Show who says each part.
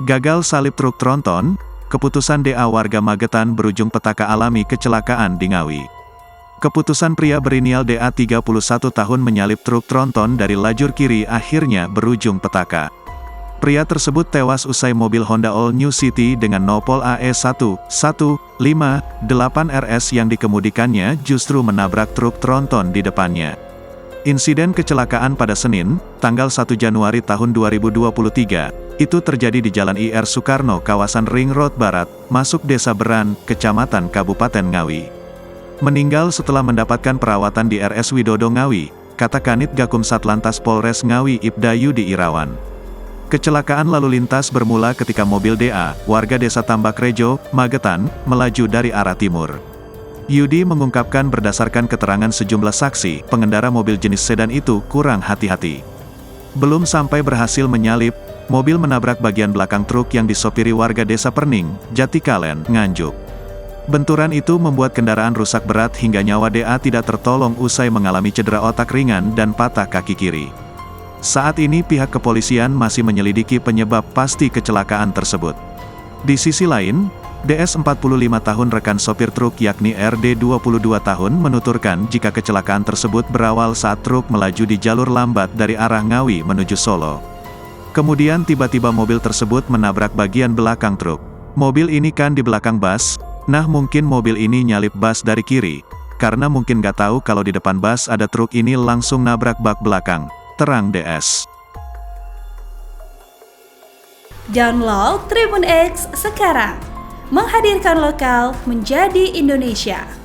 Speaker 1: Gagal salib truk tronton, keputusan DA warga Magetan berujung petaka alami kecelakaan di Ngawi. Keputusan pria berinisial DA 31 tahun menyalip truk tronton dari lajur kiri akhirnya berujung petaka. Pria tersebut tewas usai mobil Honda All New City dengan nopol AE1158RS yang dikemudikannya justru menabrak truk tronton di depannya. Insiden kecelakaan pada Senin, tanggal 1 Januari tahun 2023, itu terjadi di Jalan IR Soekarno kawasan Ring Road Barat, masuk Desa Beran, Kecamatan Kabupaten Ngawi. Meninggal setelah mendapatkan perawatan di RS Widodo Ngawi, kata Kanit Gakum Satlantas Polres Ngawi Ibda Yudi Irawan. Kecelakaan lalu lintas bermula ketika mobil DA, warga Desa Tambak Rejo, Magetan, melaju dari arah timur. Yudi mengungkapkan berdasarkan keterangan sejumlah saksi, pengendara mobil jenis sedan itu kurang hati-hati. Belum sampai berhasil menyalip, mobil menabrak bagian belakang truk yang disopiri warga Desa Perning, Jatikalen, Nganjuk. Benturan itu membuat kendaraan rusak berat hingga nyawa DA tidak tertolong usai mengalami cedera otak ringan dan patah kaki kiri. Saat ini pihak kepolisian masih menyelidiki penyebab pasti kecelakaan tersebut. Di sisi lain, DS 45 tahun rekan sopir truk yakni RD 22 tahun menuturkan jika kecelakaan tersebut berawal saat truk melaju di jalur lambat dari arah Ngawi menuju Solo. Kemudian tiba-tiba mobil tersebut menabrak bagian belakang truk. Mobil ini kan di belakang bus, nah mungkin mobil ini nyalip bus dari kiri, karena mungkin gak tahu kalau di depan bus ada truk ini langsung nabrak bak belakang, terang DS.
Speaker 2: Download Tribun X sekarang, menghadirkan lokal menjadi Indonesia.